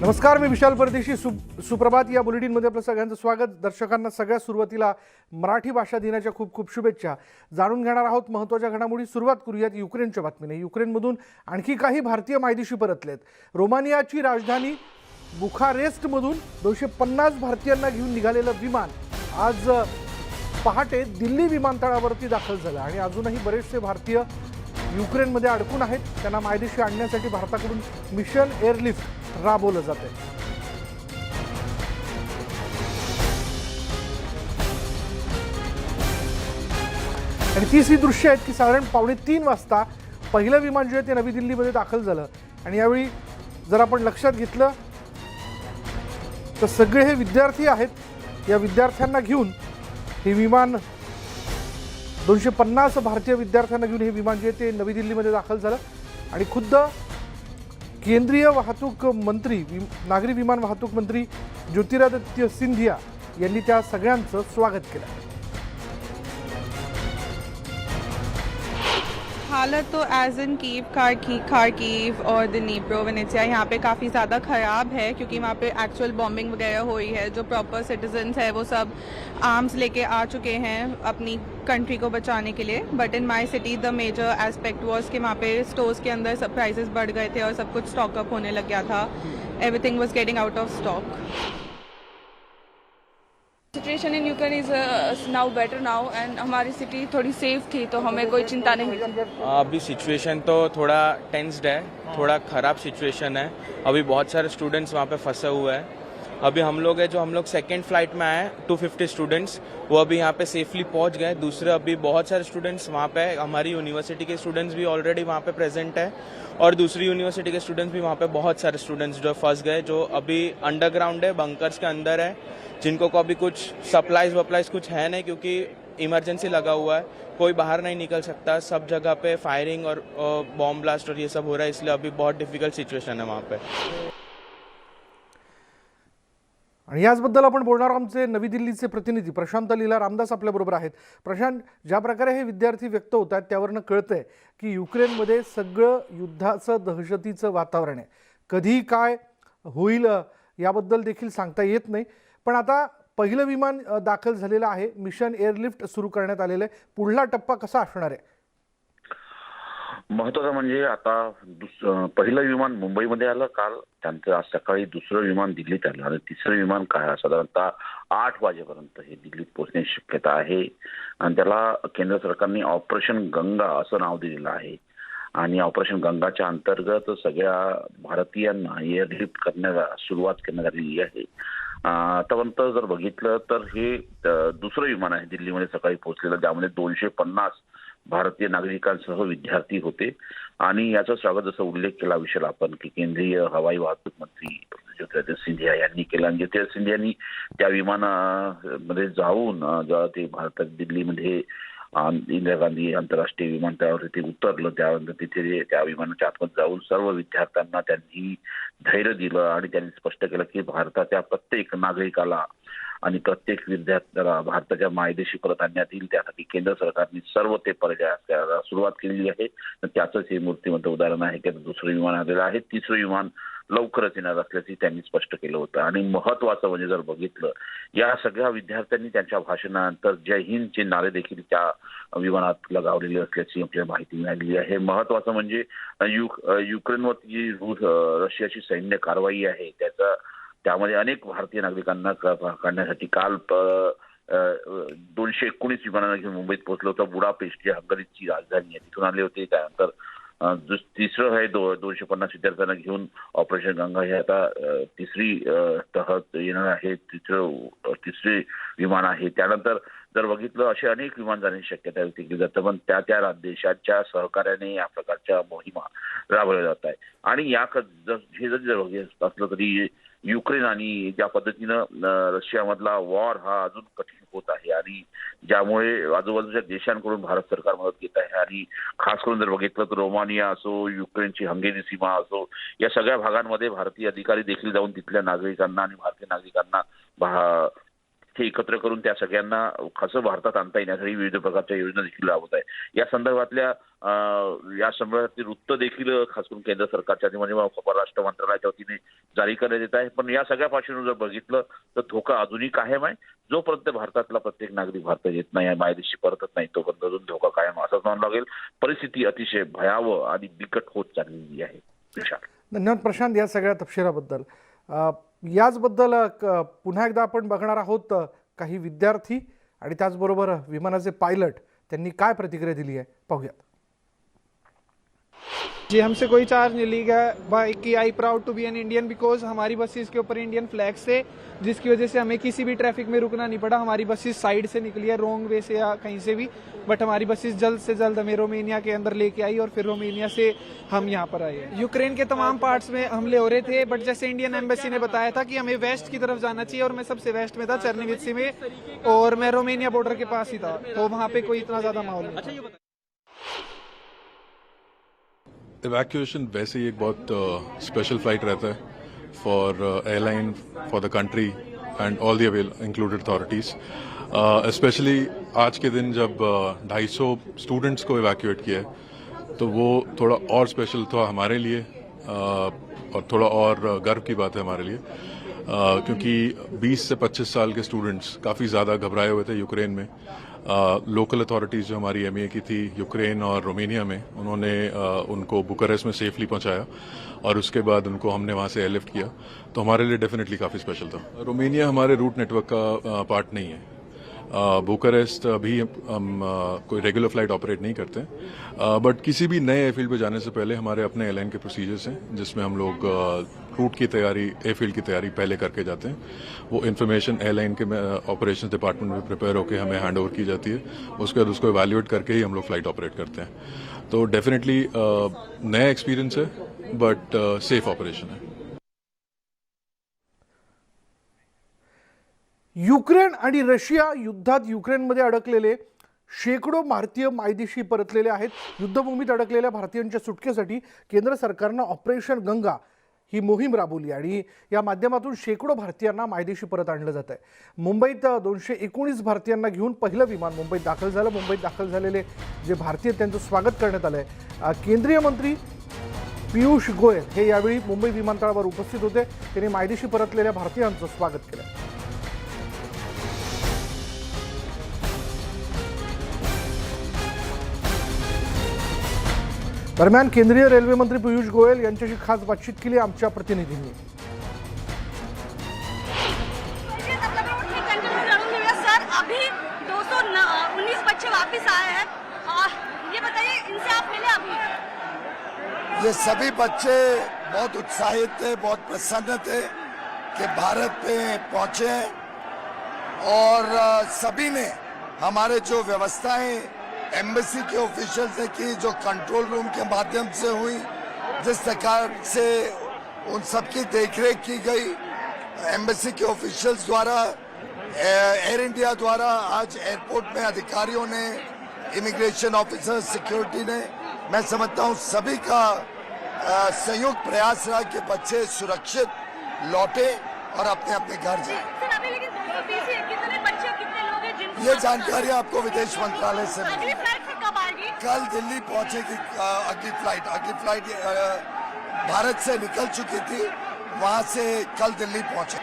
नमस्कार, मी विशाल परदेशी. सुप्रभात या बुलेटिनमध्ये आपलं सगळ्यांचं स्वागत. दर्शकांना सगळ्यात सुरुवातीला मराठी भाषा दिनाच्या खूप खूप शुभेच्छा. जाणून घेणार आहोत महत्त्वाच्या घडामोडी. सुरुवात करूयात युक्रेनच्या बातमीने. युक्रेनमधून आणखी काही भारतीय मायदेशी परतलेत. रोमानियाची राजधानी बुखारेस्टमधून 250 भारतीयांना घेऊन निघालेलं विमान आज पहाटे दिल्ली विमानतळावरती दाखल झालं आणि अजूनही बरेचसे भारतीय युक्रेनमध्ये अडकून आहेत. त्यांना मायदेशी आणण्यासाठी भारताकडून मिशन एअरलिफ्ट राबवलं जाते. आणि तीच ही दृश्य आहेत की साधारण 2:45 वाजता पहिलं विमान जे आहे ते नवी दिल्लीमध्ये दाखल झालं. आणि यावेळी जर आपण लक्षात घेतलं तर सगळे हे विद्यार्थी आहेत. या विद्यार्थ्यांना घेऊन हे विमान 250 भारतीय विद्यार्थ्यांना घेऊन हे विमान जे आहे ते नवी दिल्लीमध्ये दाखल झालं. आणि खुद्द केंद्रीय वाहतूक मंत्री, नागरी विमान वाहतूक मंत्री ज्योतिरादित्य सिंधिया यांनी त्या सगळ्यांचं स्वागत केलं. हालत तो एज इन खारकीव और दिनीप्रो वेनेसिया यहाँ पे काफ़ी ज़्यादा ख़राब है, क्योंकि वहाँ पे एक्चुअल बॉम्बिंग वगैरह हुई है. जो प्रॉपर सिटीजन्स है वो सब आर्म्स लेके आ चुके हैं अपनी कंट्री को बचाने के लिए. But in my city the major aspect was कि वहाँ पे स्टोर्स के अंदर सब प्राइसेस बढ़ गए थे और सब कुछ स्टॉकअप होने लग गया था. Everything was getting out of stock. Situation in Ukraine is now better now end हमारी सिटी थोड़ी सेफ थी, तो हमें कोई चिंता नहीं थी. अभी सिचुएशन तो थोड़ा टेंस्ड है, थोड़ा ख़राब सिचुएशन है. अभी बहुत सारे स्टूडेंट्स वहाँ पे फंसे हुए हैं. अभी हम लोग सेकंड फ्लाइट में आए 250 स्टूडेंट्स, वो अभी यहाँ पे सेफली पहुँच गए. दूसरे अभी बहुत सारे स्टूडेंट्स वहाँ पे, हमारी यूनिवर्सिटी के स्टूडेंट्स भी ऑलरेडी वहाँ पे प्रेजेंट है और दूसरी यूनिवर्सिटी के स्टूडेंट्स भी वहाँ पे बहुत सारे स्टूडेंट्स जो फंस गए, जो अभी अंडरग्राउंड है, बंकर्स के अंदर है, जिनको को अभी कुछ सप्लाइज कुछ है नहीं, क्योंकि इमरजेंसी लगा हुआ है, कोई बाहर नहीं निकल सकता. सब जगह पे फायरिंग और बॉम्ब ब्लास्ट और ये सब हो रहा है, इसलिए अभी बहुत डिफिकल्ट सिचुएशन है वहाँ पे. आणि याचबद्दल आपण बोलणार. आमचे नवी दिल्लीचे प्रतिनिधी प्रशांत लीला रामदास आपल्याबरोबर आहेत. प्रशांत, ज्या प्रकारे हे विद्यार्थी व्यक्त होत आहेत त्यावरनं कळतंय की युक्रेनमध्ये सगळं युद्धाचं, दहशतीचं वातावरण आहे. कधी काय होईल याबद्दल देखील सांगता येत नाही. पण आता पहिलं विमान दाखल झालेलं आहे. मिशन एअरलिफ्ट सुरू करण्यात आलेलं आहे. पुढला टप्पा कसा असणार आहे? महत्वाचं म्हणजे आता पहिलं विमान मुंबईमध्ये आलं काल, त्यानंतर आज सकाळी दुसरं विमान दिल्लीत आलं आणि तिसरं विमान काय साधारणतः 8 वाजेपर्यंत हे दिल्लीत पोहोचण्याची शक्यता आहे. आणि त्याला केंद्र सरकारने ऑपरेशन गंगा असं नाव दिलेलं आहे. आणि ऑपरेशन गंगाच्या अंतर्गत सगळ्या भारतीयांना एअरलिफ्ट करण्याला सुरुवात करण्यात आलेली आहे. आतापर्यंत जर बघितलं तर हे दुसरं विमान आहे दिल्लीमध्ये सकाळी पोहोचलेलं, ज्यामध्ये 250 भारतीय नागरिकांसह विद्यार्थी होते. आणि याचा स्वागत, जसं उल्लेख केला विशाल आपण, की केंद्रीय हवाई वाहतूक मंत्री ज्योतिरादित्य सिंधिया यांनी केला. आणि ज्योतिरादित्य सिंधियांनी त्या विमानामध्ये जाऊन जेव्हा ते भारतात दिल्लीमध्ये इंदिरा गांधी आंतरराष्ट्रीय विमानतळावर ते उतरलं, त्यानंतर तिथे त्या विमानाच्या आतमध्ये जाऊन सर्व विद्यार्थ्यांना त्यांनी धैर्य दिलं आणि त्यांनी स्पष्ट केलं की भारताच्या प्रत्येक नागरिकाला आणि प्रत्येक विद्यार्थ्याला भारताच्या मायदेशी परत आणण्यात येईल. त्यासाठी केंद्र सरकारने सर्व ते पर्याय करायला सुरुवात केलेली आहे. त्याचंच हे मूर्तिमंत उदाहरण आहे की दुसरं विमान आलेलं आहे. तिसरं विमान लवकरच येणार असल्याचे त्यांनी स्पष्ट केलं होतं. आणि महत्वाचं म्हणजे जर बघितलं, या सगळ्या विद्यार्थ्यांनी त्यांच्या भाषणानंतर जय हिंदचे नारे देखील त्या विमानात लगावलेले असल्याची आपल्याला माहिती मिळालेली आहे. महत्वाचं म्हणजे युक्रेनवरती जी रशियाची सैन्य कारवाई आहे त्यामध्ये अनेक भारतीय नागरिकांना काढण्यासाठी काल 219 विमानांना घेऊन मुंबईत पोहोचलं होतं. बुडापेस्ट जी हंगरीची राजधानी आहे तिथून आले होते. त्यानंतर तिसरं आहे 250 विद्यार्थ्यांना घेऊन ऑपरेशन गंगा हे आता तिसरी तहत येणार आहे, तिसरे विमान आहे. त्यानंतर जर बघितलं असे अनेक विमान जाण्याची शक्यता व्यक्त केली जाते, पण त्या देशाच्या सहकार्याने या प्रकारच्या मोहिमा राबवल्या जात आहे. आणि या हे जर बघितलं असलं तरी युक्रेन आणि ज्या पद्धतीनं रशियामधला वॉर हा अजून कठीण होत आहे आणि ज्यामुळे आजूबाजूच्या देशांकडून भारत सरकार मदत घेत आहे. आणि खास करून जर बघितलं तर रोमानिया असो, युक्रेनची हंगेरी सीमा असो, या सगळ्या भागांमध्ये भारतीय अधिकारी देखील जाऊन तिथल्या नागरिकांना आणि भारतीय नागरिकांना ते एकत्र करून त्या सगळ्यांना कसं भारतात आणता येण्यासाठी विविध प्रकारच्या योजना देखील राबवत आहे. या संदर्भातल्या या संदर्भातली वृत्त देखील खास करून केंद्र सरकारच्या म्हणजे परराष्ट्र मंत्रालयाच्या वतीने जारी करण्यात येत आहे. पण या सगळ्या पार्श्वभूमीवर जर बघितलं तर धोका अजूनही कायम आहे. जोपर्यंत भारतातला प्रत्येक नागरिक भारतात येत नाही, मायदेशी परतत नाही, तोपर्यंत अजून धोका कायम असाच मानला लागेल. परिस्थिती अतिशय भयावह आणि बिकट होत चाललेली आहे. धन्यवाद प्रशांत या सगळ्या तपशिलाबद्दल. याचबद्दल पुन्हा एकदा आपण बघणार आहोत काही विद्यार्थी आणि त्याचबरोबर विमानाचे पायलट त्यांनी काय प्रतिक्रिया दिली आहे पाहूयात. जी हमसे कोई चार्ज नहीं लिया गया भाई कि I proud to be an Indian because हमारी बसेस के ऊपर इंडियन फ्लैग से, जिसकी वजह से हमें किसी भी ट्रैफिक में रुकना नहीं पड़ा. हमारी बसेस साइड से निकली है, रॉन्ग वे से या कहीं से भी, बट हमारी बसेस जल्द से जल्द हमें रोमेनिया के अंदर लेके आई और फिर रोमेनिया से हम यहाँ पर आए. यूक्रेन के तमाम पार्ट्स में हमले हो रहे थे, बट जैसे इंडियन एम्बेसी ने बताया था कि हमें वेस्ट की तरफ जाना चाहिए और मैं सबसे वेस्ट में था, चर्निवित्सी में, और मैं रोमेनिया बॉर्डर के पास ही था, तो वहाँ पे कोई इतना ज्यादा माहौल नहीं था. इवैक्यूएशन वैसे ही एक बहुत स्पेशल फ्लाइट रहता है for airline, for the country end all the included authorities. Specially आज के दिन जब 250 स्टूडेंट्स को इवैक्यूएट किया है तो वो थोड़ा और स्पेशल था हमारे लिए और थोड़ा और गर्व की बात है हमारे लिए, क्योंकि 20 से 25 साल के स्टूडेंट्स काफ़ी ज़्यादा घबराए हुए थे यूक्रेन में. लोकल अथॉरिटीज़ जो हमारी एमईए की थी यूक्रेन और रोमेनिया में, उन्होंने उनको बुकारेस्ट में सेफली पहुंचाया और उसके बाद उनको हमने वहां से एयरलिफ्ट किया. तो हमारे लिए डेफिनेटली काफ़ी स्पेशल था. रोमेनिया हमारे रूट नेटवर्क का पार्ट नहीं है. बुकारेस्ट अभी हम कोई रेगुलर फ्लाइट ऑपरेट नहीं करते, बट किसी भी नए एयरफील्ड पे जाने से पहले हमारे अपने एयरलाइन के प्रोसीजर्स हैं जिसमें हम लोग रूट की तैयारी, एयरफील्ड की तैयारी पहले करके जाते हैं. वो इन्फॉर्मेशन एयरलाइन के ऑपरेशंस डिपार्टमेंट में प्रिपेयर होकर हमें हैंड ओवर की जाती है. उसके बाद उसको इवैल्यूएट करके ही हम लोग फ्लाइट ऑपरेट करते हैं. तो डेफिनेटली नया एक्सपीरियंस है, बट सेफ ऑपरेशन है. युक्रेन आणि रशिया युद्धात युक्रेनमध्ये अडकलेले शेकडो भारतीय मायदेशी परतलेले आहेत. युद्धभूमीत अडकलेल्या भारतीयांच्या सुटकेसाठी केंद्र सरकारनं ऑपरेशन गंगा ही मोहीम राबवली आणि या माध्यमातून शेकडो भारतीयांना मायदेशी परत आणलं जात आहे. मुंबईत 219 भारतीयांना घेऊन पहिलं विमान मुंबईत दाखल झालं. मुंबईत दाखल झालेले जे भारतीय त्यांचं स्वागत करण्यात आलं आहे. केंद्रीय मंत्री पियुष गोयल हे यावेळी मुंबई विमानतळावर उपस्थित होते. त्यांनी मायदेशी परतलेल्या भारतीयांचं स्वागत केलं. दरम्यान केंद्रीय रेल्वे मंत्री पियुष गोयल यांच्याशी खास बातचीत केली आमच्या प्रतिनिधींनी. सर अभी 219 बच्चे वापस आए हैं, ये बताइए इनसे आप मिले अभी? ये सभी बच्चे बहुत उत्साहित थे, बहुत प्रसन्न थे कि भारत पे पहुंचे और सभी ने हमारे जो व्यवस्थाएं एम्बेसी के ऑफिशियल्स ने की, जो कंट्रोल रूम के माध्यम से हुई, जिस प्रकार से उन सबकी देखरेख की गई एम्बेसी के ऑफिशियल्स द्वारा, एयर इंडिया द्वारा, आज एयरपोर्ट में अधिकारियों ने, इमिग्रेशन ऑफिसर, सिक्योरिटी ने, मैं समझता हूं सभी का संयुक्त प्रयास रहा कि बच्चे सुरक्षित लौटे और अपने अपने घर जाए. ये जानकारी आपको विदेश मंत्रालय से मिली. कल दिल्ली पहुंचेगी अगली फ्लाइट भारत से निकल चुकी थी, वहां से कल दिल्ली पहुंचे.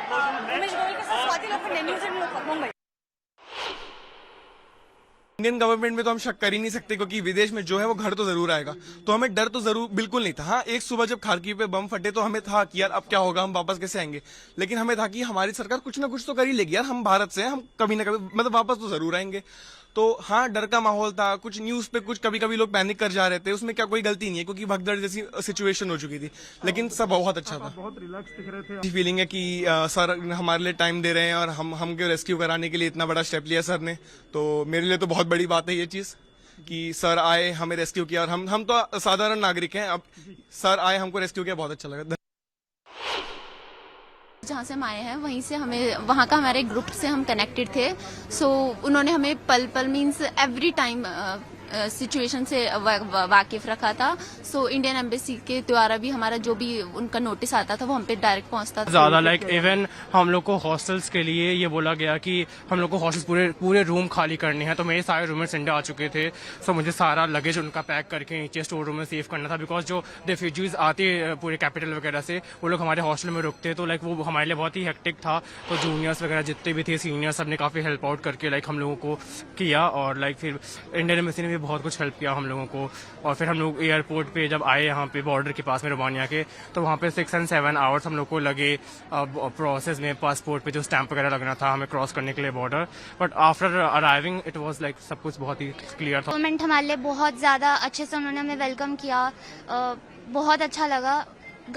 इंडियन गवर्नमेंट में तो हम शक कर ही नहीं सकते, क्योंकि विदेश में जो है वो घर तो जरूर आएगा. तो हमें डर तो जरूर बिल्कुल नहीं था. हाँ, एक सुबह जब खारकीव पे बम फटे तो हमें था कि यार अब क्या होगा, हम वापस कैसे आएंगे. लेकिन हमें था कि हमारी सरकार कुछ ना कुछ तो कर ही लेगी यार, हम भारत से हैं, हम कभी ना कभी मतलब वापस तो जरूर आएंगे. तो हाँ, डर का माहौल था. कुछ न्यूज पे कुछ कभी कभी लोग पैनिक कर जा रहे थे, उसमें क्या कोई गलती नहीं है क्योंकि भगदड़ जैसी सिचुएशन हो चुकी थी. लेकिन सब बहुत अच्छा था. बहुत रिलैक्स दिख रहे थे. फीलिंग है कि सर हमारे लिए टाइम दे रहे हैं और हमको रेस्क्यू कराने के लिए इतना बड़ा स्टेप लिया सर ने. तो मेरे लिए तो बहुत बड़ी बात है ये चीज कि सर आए, हमें रेस्क्यू किया. और हम तो साधारण नागरिक हैं, अब सर आए, हमको रेस्क्यू किया, बहुत अच्छा लगा. जहाँ से हम आए हैं वहीं से हमें, वहाँ का हमारे ग्रुप से हम कनेक्टेड थे. सो उन्होंने हमें पल मीन्स एवरी टाइम सिचुएशन से वाकिफ रखा था। सो इंडियन एम्बेसी के द्वारा भी हमारा जो भी उनका नोटिस आता था वो हम पे डायरेक्ट पहुंचता था। ज़्यादा लाइक इवन हम लोग को हॉस्टल्स के लिए ये बोला गया कि हम लोग को हॉस्टल्स पूरे रूम खाली करने हैं। तो मेरे सारे रूममेट्स इंडिया आ चुके थे, सो मुझे सारा लगेज उनका पैक करके नीचे स्टोर रूम में सेव करना था। बिकॉज जो रेफ्यूजीज आते पूरे कैपिटल वगैरह से, वो लोग हमारे हॉस्टल में रुकते, तो लाइक वो हमारे लिए बहुत ही हेक्टिक था। तो जूनियर्स वगैरह जितने भी थे, सीनियर्स, सब ने काफ़ी हेल्प आउट करके लाइक हम लोगों को किया। और लाइक फिर इंडियन एम्बेसी ने भी बहुत कुछ हेल्प किया हम लोगों को। और फिर हम लोग एयरपोर्ट पे जब आए यहाँ पे बॉर्डर के पास में रोमानिया के, तो वहाँ पे 6 and 7 आवर्स हम लोग को लगे प्रोसेस में, पासपोर्ट पे जो स्टैंप वगैरह लगना था हमें क्रॉस करने के लिए border. But after arriving it वाज लाइक सब कुछ बहुत ही क्लियर था। गवर्नमेंट हमारे लिए बहुत ज़्यादा अच्छे से उन्होंने हमें वेलकम किया, बहुत अच्छा लगा।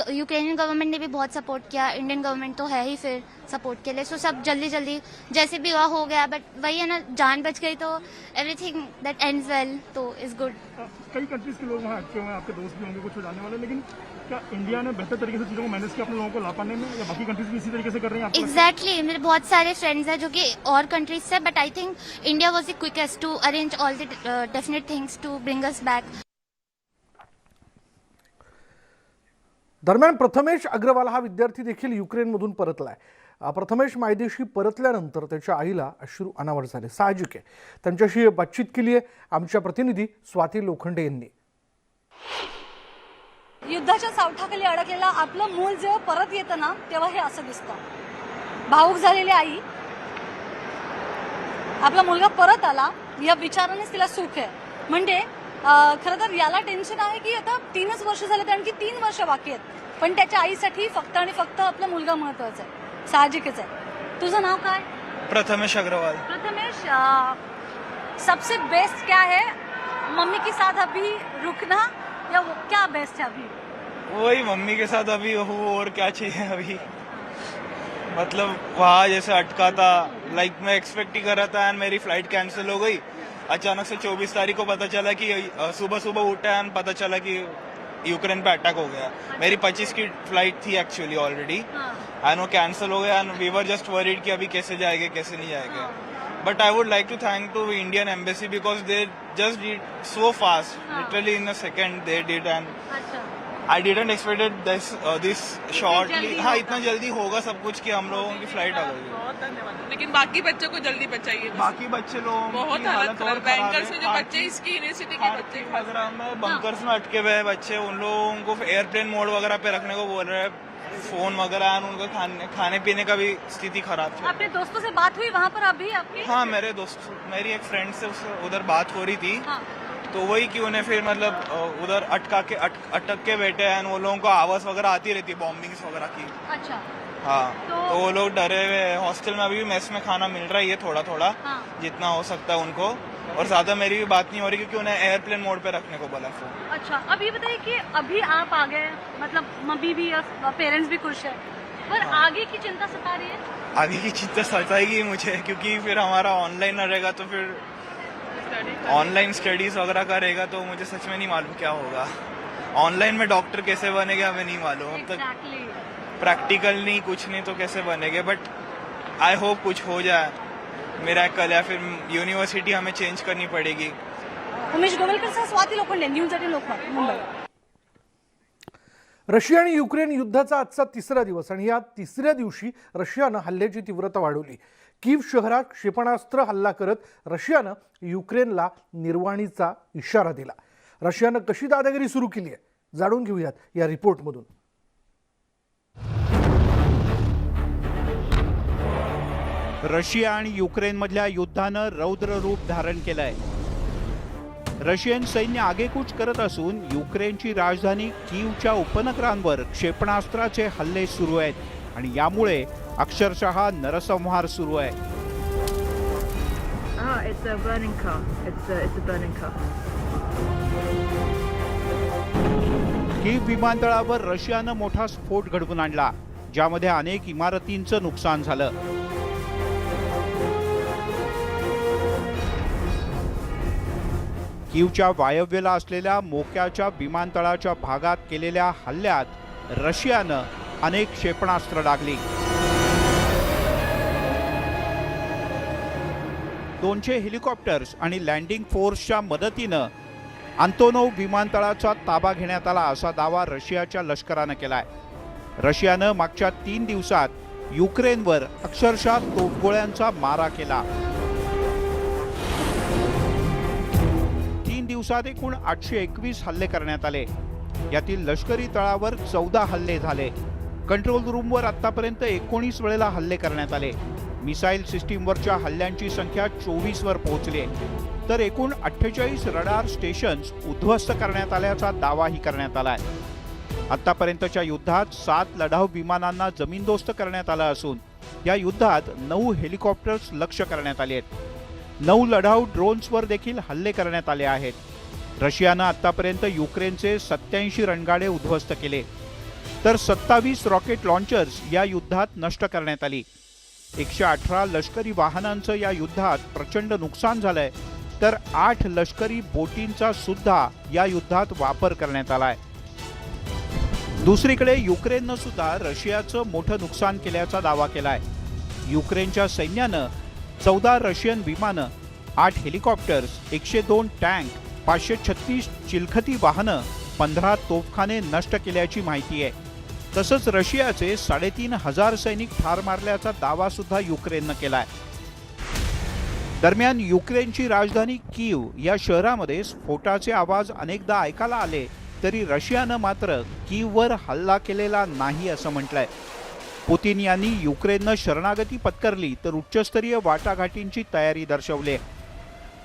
यूक्रेनियन गवर्नमेंट ने भी बहुत सपोर्ट किया, इंडियन गवर्नमेंट तो है ही फिर सपोर्ट के लिए। सो सब जल्दी जल्दी जैसे भी हुआ हो गया, बट वही है ना, जान बच गई तो एवरीथिंग दैट एंड्स वेल, तो इज गुड। कई कंट्रीज के लोग वहाँ एक्टिव हैं, आपके दोस्त भी होंगे कुछ हो जाने वाले, लेकिन क्या इंडिया ने बेहतर तरीके से चीज़ों को मैनेज किया अपने लोगों को ला पाने में, या बाकी कंट्रीज भी इसी तरीके से कर रही हैं? एग्जैक्टली, मेरे बहुत सारे फ्रेंड्स हैं जो कि और कंट्रीज से, but I think India was the quickest to arrange all the definite things to bring us back. दरम्यान प्रथमेश अग्रवाल हा विद्यार्थी देखील युक्रेनमधून परतलाय। प्रथमेश मायदेशी परतल्यानंतर त्याच्या आईला अश्रू अनावर झाले, साहजिक आहे। त्यांच्याशी बातचीत केली आहे आमच्या प्रतिनिधी स्वाती लोखंडे यांनी। युद्धाच्या सावठाखाली अडकलेला आपलं मूल जेव्हा परत येतं ना, तेव्हा हे असं दिसतं। भावूक झालेली आई, आपला मुलगा परत आला या विचारानेच तिला सुख आहे। म्हणजे खरं तर याला टेन्शन आहे की आता 3च वर्ष झाले, आणखी 3 वर्ष बाकी आहेत, पण त्याच्या आईसाठी फक्त आणि फक्त आपला मुलगा महत्वाचा आहे, साहजिकच आहे। तुझं नाव काय? प्रथमेश अग्रवाल। प्रथमेश, सबसे बेस्ट क्या है, मम्मी के साथ अभी रुकना या वो क्या बेस्ट है अभी? वही मम्मी के साथ अभी हूँ, और क्या चाहिए अभी। मतलब वहाँ जैसे अटका था, लाइक मैं एक्सपेक्ट ही कर रहा था, एंड मेरी फ्लाइट कैंसिल हो गई। अचानक से 24 तारीख को पता चला कि सुबह सुबह उठा एंड पता चला कि यूक्रेन पे अटैक हो गया। मेरी 25 की फ्लाइट थी एक्चुअली ऑलरेडी, एंड वो कैंसिल हो गया, and we were just worried कि अभी कैसे जाएंगे कैसे नहीं जाएंगे। But I would like to thank to Indian embassy because they just did so fast, literally in a second they did, and I didn't expected this shortly. हाँ, इतना जल्दी होगा सब कुछ कि हम लोगों की फ्लाइट आ गई। बहुत धन्यवाद। लेकिन बाकी बच्चों को जल्दी बचाइए। बाकी बच्चे लोग बहुत हालत खराब, बैंकर्स में जो बच्चे, इसकी यूनिवर्सिटी के बच्चे में बंकर्स में अटके हुए बच्चे, उन लोगों को एयरप्लेन मोड वगैरह पे रखने को बोल रहे हैं, फोन वगैरह, उनका खाने पीने का भी स्थिति खराब थी। अपने दोस्तों से बात हुई वहाँ पर अभी आपकी? हाँ, मेरी एक फ्रेंड से उधर बात हो रही थी। तो वही कि उन्हें फिर मतलब उधर अटक के बैठे हैं, वो लोगों को आवाज वगैरह आती रहती है बॉम्बिंग्स वगैरह की। अच्छा। हाँ, तो वो लोग डरे हुए हैं। हॉस्टल में अभी भी मेस में खाना मिल रहा है थोड़ा थोड़ा, जितना हो सकता है उनको, और ज्यादा मेरी भी बात नहीं हो रही क्योंकि उन्हें एयरप्लेन मोड पे रखने को बोला फोन। अच्छा, अब ये बताइए कि अभी आप आ गए, मतलब मम्मी भी और पेरेंट्स भी खुश है, पर आगे की चिंता सता रही है? आगे की चिंता सताएगी मुझे, क्योंकि फिर हमारा ऑनलाइन रहेगा, तो फिर ऑनलाइन स्टडीज वगैरह करेगा, तो मुझे सच में नहीं मालूम क्या होगा। ऑनलाइन में डॉक्टर कैसे बनेगा हमें नहीं मालूम, अब तक प्रैक्टिकल नहीं कुछ नहीं, तो कैसे बनेंगे। बट आई होप कुछ हो जाए मेरा कल, या फिर यूनिवर्सिटी हमें चेंज करनी पड़ेगी। उमेश गोवेलकर सह स्वाती लोखंडे, न्यूज 18 लोकमत, मुंबई। रशिया आणि युक्रेन युद्धाचा आजचा 3रा दिवस, आणि या 3ऱ्या दिवशी रशियानं हल्ल्याची तीव्रता वाढवली। कीव शहरात क्षेपणास्त्र हल्ला करत रशियानं युक्रेनला निर्वाणीचा इशारा दिला। रशियानं कशी दादागिरी सुरू केली आहे जाणून घेऊयात या रिपोर्टमधून। रशिया आणि युक्रेनमधल्या युद्धानं रौद्र रूप धारण केलंय। रशियन सैन्य आगेकूच करत असून युक्रेनची राजधानी कीवच्या उपनगरांवर क्षेपणास्त्राचे हल्ले सुरू आहेत आणि यामुळे अक्षरशः नरसंहार सुरू आहे। कीव विमानतळावर रशियानं मोठा स्फोट घडवून आणला, ज्यामध्ये अनेक इमारतींचं नुकसान झालं। कीवच्या वायव्येला असलेल्या मोक्याच्या विमानतळाच्या भागात केलेल्या हल्ल्यात रशियानं अनेक क्षेपणास्त्र डागली। 200 हेलिकॉप्टर्स आणि लँडिंग फोर्सच्या मदतीनं आंतोनोव विमानतळाचा ताबा घेण्यात आला असा दावा रशियाच्या लष्करानं केलाय. रशियानं मागच्या 3 दिवसात युक्रेनवर अक्षरशः तोफगोळ्यांचा मारा केला. 3 दिवसात एकूण 821 हल्ले करण्यात आले. यातील लष्करी तळावर 14 हल्ले झाले. कंट्रोल रूमवर आतापर्यंत 19 वेळेला हल्ले करण्यात आले. मिसाईल सिस्टीमवरच्या हल्ल्यांची संख्या 24 वर पोहोचली, तर एकूण 48 रडार स्टेशन्स उद्ध्वस्त करण्यात आल्याचा दावाही करण्यात आलाय. आतापर्यंतच्या युद्धात 7 लढाऊ विमानांना जमीनदोस्त करण्यात आलं असून या युद्धात 9 हेलिकॉप्टर्स लक्ष्य करण्यात आले आहेत. 9 लढाऊ ड्रोन्सवर देखील हल्ले करण्यात आले आहेत. रशियानं आतापर्यंत युक्रेनचे 87 रणगाडे उद्ध्वस्त केले, तर 27 रॉकेट लॉन्चर्स या युद्धात नष्ट करण्यात आली. 118 लष्करी वाहनांचं या युद्धात प्रचंड नुकसान झालंय, तर 8 लष्करी बोटींचा सुद्धा या युद्धात वापर करण्यात आलाय. दुसरीकडे युक्रेननं सुद्धा रशियाचं मोठं नुकसान केल्याचा दावा केलाय. युक्रेनच्या सैन्यानं 14 रशियन विमानं, 8 हेलिकॉप्टर्स, 102 टँक, 536 चिलखती वाहनं, 15 तोफखाने नष्ट केल्याची माहिती आहे. तसंच रशियाचे 3,500 सैनिक ठार मारल्याचा दावा सुद्धा युक्रेननं केलाय. दरम्यान युक्रेनची राजधानी कीव या शहरामध्ये स्फोटाचे आवाज अनेकदा ऐकायला आले, तरी रशियानं मात्र कीववर हल्ला केलेला नाही असं म्हटलंय. पुतिन यांनी युक्रेननं शरणागती पत्करली तर उच्चस्तरीय वाटाघाटींची तयारी दर्शवली.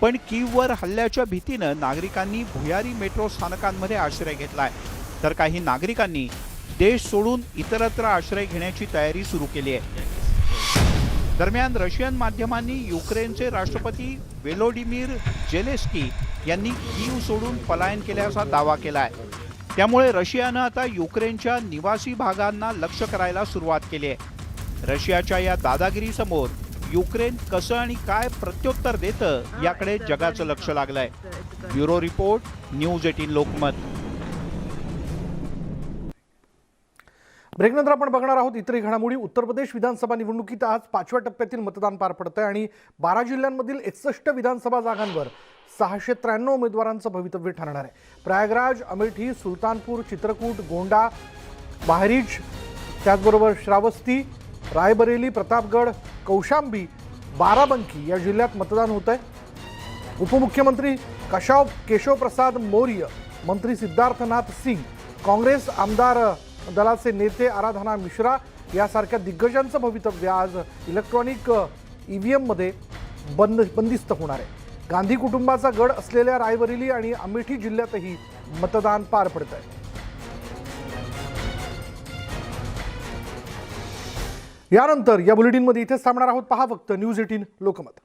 पण कीववर हल्ल्याच्या भीतीनं नागरिकांनी भुयारी मेट्रो स्थानकांमध्ये आश्रय घेतलाय, तर काही नागरिकांनी देश सोडून इतरत्र आश्रय घेण्याची तयारी सुरू केली आहे. दरम्यान रशियन माध्यमांनी युक्रेनचे राष्ट्रपती व्होलोडिमीर झेलेन्स्की यांनी कीव सोडून पलायन केल्याचा दावा केलाय. त्यामुळे रशियानं आता युक्रेनच्या निवासी भागांना लक्ष्य करायला सुरुवात केली आहे. रशियाच्या या दादागिरीसमोर युक्रेन कसं आणि काय प्रत्युत्तर देतं याकडे जगाचं लक्ष लागलंय. Bureau report, news 18 Lokmat. ब्रेकनंतर आपण बघणार आहोत इतरही घडामोडी. उत्तर प्रदेश विधानसभा निवडणुकीत आज 5व्या टप्प्यातील मतदान पार पडतंय आणि 12 जिल्ह्यांमधील 61 विधानसभा जागांवर 693 उमेदवारांचं भवितव्य ठरणार आहे. प्रयागराज, अमेठी, सुलतानपूर, चित्रकूट, गोंडा, बहरीच, त्याचबरोबर श्रावस्ती, रायबरेली, प्रतापगड, कौशांबी, बाराबंकी या जिल्ह्यात मतदान होत आहे. उपमुख्यमंत्री केशव प्रसाद मौर्य, मंत्री सिद्धार्थनाथ सिंग, काँग्रेस आमदार दलाचे नेते आराधना मिश्रा यासारख्या दिग्गजांचं भवितव्य आज इलेक्ट्रॉनिक EVM मध्ये बंदिस्त होणार आहे. गांधी कुटुंबाचा गड असलेल्या रायबरेली आणि अमेठी जिल्ह्यातही मतदान पार पडत आहे. यानंतर या बुलेटिनमध्ये इथेच थांबणार आहोत. पहा फक्त न्यूज 18 लोकमत.